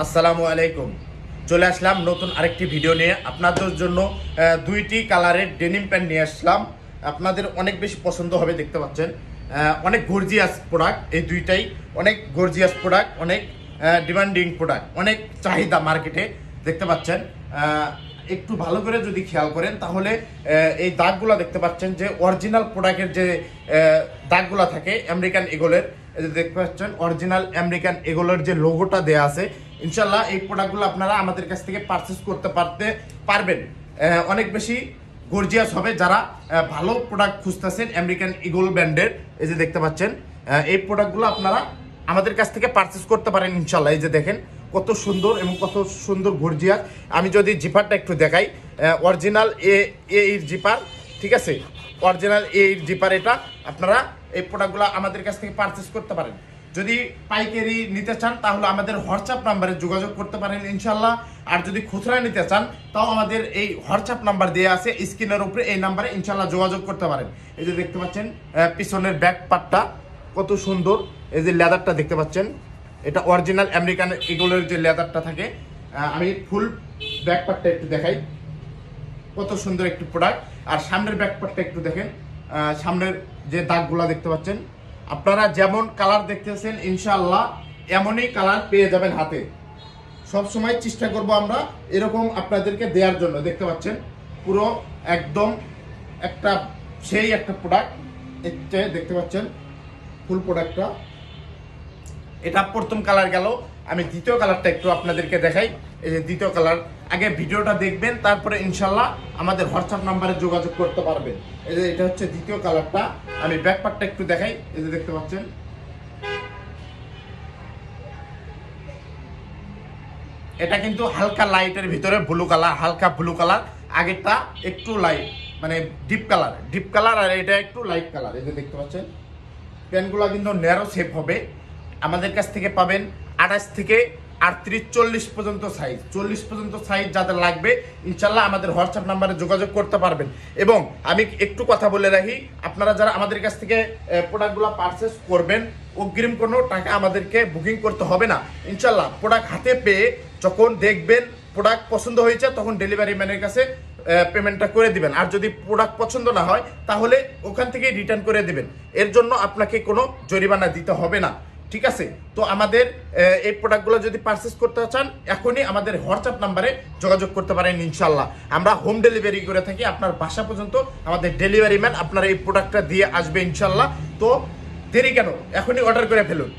আসসালামু আলাইকুম। চলে আসলাম নতুন আরেকটি ভিডিও নিয়ে আপনাদের জন্য। দুইটি কালারের ডেনিম প্যান্ট নিয়ে আসলাম, আপনাদের অনেক বেশি পছন্দ হবে। দেখতে পাচ্ছেন অনেক গর্জিয়াস প্রোডাক্ট, এই দুইটাই অনেক গর্জিয়াস প্রোডাক্ট, অনেক ডিমান্ডিং প্রোডাক্ট, অনেক চাহিদা মার্কেটে। দেখতে পাচ্ছেন একটু ভালো করে যদি খেয়াল করেন তাহলে এই দাগগুলো দেখতে পাচ্ছেন যে অরিজিনাল প্রোডাক্টের যে দাগগুলো থাকে আমেরিকান ইগলের, দেখতে পাচ্ছেন অরিজিনাল আমেরিকান ইগলের যে লোগোটা দেয়া আছে। ইনশাল্লাহ এই প্রোডাক্টগুলো আপনারা আমাদের কাছ থেকে পারচেস করতে পারবেন। অনেক বেশি গর্জিয়াস হবে। যারা ভালো প্রোডাক্ট খুঁজতেছেন আমেরিকান ইগল ব্র্যান্ডের, এই যে দেখতে পাচ্ছেন এই প্রোডাক্টগুলো আপনারা আমাদের কাছ থেকে পারচেস করতে পারেন ইনশাল্লাহ। এই যে দেখেন কত সুন্দর এবং কত সুন্দর গর্জিয়াস। আমি যদি জিপারটা একটু দেখাই, অরিজিনাল এর জিপার, ঠিক আছে, অরিজিনাল এর জিপার। এটা আপনারা এই প্রোডাক্টগুলো আমাদের কাছ থেকে পারচেস করতে পারেন। যদি পাইকারি নিতে চান তাহলে আমাদের হোয়াটসঅ্যাপ নাম্বারে যোগাযোগ করতে পারেন ইনশাল্লাহ। আর যদি খুচরা নিতে চান তাও আমাদের এই হোয়াটসঅ্যাপ নাম্বার দেওয়া আছে স্ক্রিনের উপরে, এই নাম্বারে ইনশাল্লাহ যোগাযোগ করতে পারেন। এই যে দেখতে পাচ্ছেন পিছনের ব্যাক পার্টটা কত সুন্দর। এই যে লেদারটা দেখতে পাচ্ছেন, এটা অরিজিনাল আমেরিকান ইগলের যে লেদারটা থাকে। আমি ফুল ব্যাক পার্টটা একটু দেখাই, কত সুন্দর একটি প্রোডাক্ট। আর সামনের ব্যাক পার্টটা একটু দেখেন, সামনের যে দাগগুলা দেখতে পাচ্ছেন, আপনারা যেমন কালার দেখতেছেন ইনশাআল্লাহ এমনই কালার পেয়ে যাবেন হাতে। সব সময় চেষ্টা করব আমরা এরকম আপনাদেরকে দেওয়ার জন্য। দেখতে পাচ্ছেন পুরো একদম একটা সেই একটা প্রোডাক্ট। এটা দেখতে পাচ্ছেন ফুল প্রোডাক্টটা, এটা প্রথম কালার গেল। আমি দ্বিতীয় কালারটা একটু আপনাদেরকে দেখাই। এই যে দ্বিতীয় কালার, আগে ভিডিওটা দেখবেন তারপরে ইনশাল্লাহ আমাদের হোয়াটসঅ্যাপ নাম্বারে যোগাযোগ করতে পারবেন। এই যে এটা হচ্ছে দ্বিতীয় কালারটা। আমি ব্যাক পার্টটা একটু দেখাই। এই যে দেখতে পাচ্ছেন এটা কিন্তু হালকা লাইটের ভিতরে ব্লু কালার, হালকা ব্লু কালার। আগেরটা একটু লাইট মানে ডিপ কালার, আর এটা একটু লাইট কালার। এই যে দেখতে পাচ্ছেন প্যান্টগুলো কিন্তু ন্যারো শেপ হবে। আমাদের কাছ থেকে পাবেন 28 থেকে 38, 40 পর্যন্ত সাইজ। 40 পর্যন্ত সাইজ যাদের লাগবে ইনশাল্লাহ আমাদের হোয়াটসঅ্যাপ নাম্বারে যোগাযোগ করতে পারবেন। এবং আমি একটু কথা বলে রাখি, আপনারা যারা আমাদের কাছ থেকে প্রোডাক্টগুলো পারচেস করবেন অগ্রিম কোনো টাকা আমাদেরকে বুকিং করতে হবে না ইনশাল্লাহ। প্রোডাক্ট হাতে পেয়ে যখন দেখবেন প্রোডাক্ট পছন্দ হয়েছে তখন ডেলিভারি ম্যানের কাছে পেমেন্টটা করে দিবেন। আর যদি প্রোডাক্ট পছন্দ না হয় তাহলে ওখান থেকেই রিটার্ন করে দিবেন। এর জন্য আপনাকে কোনো জরিমানা দিতে হবে না, ঠিক আছে। তো আমাদের এই প্রোডাক্টগুলো যদি পারচেস করতে চান এখনই আমাদের হোয়াটসঅ্যাপ নাম্বারে যোগাযোগ করতে পারেন ইনশাল্লাহ। আমরা হোম ডেলিভারি করে থাকি, আপনার বাসা পর্যন্ত আমাদের ডেলিভারি ম্যান আপনার এই প্রোডাক্টটা দিয়ে আসবে ইনশাল্লাহ। তো দেরি কেন, এখনই অর্ডার করে ফেলুন।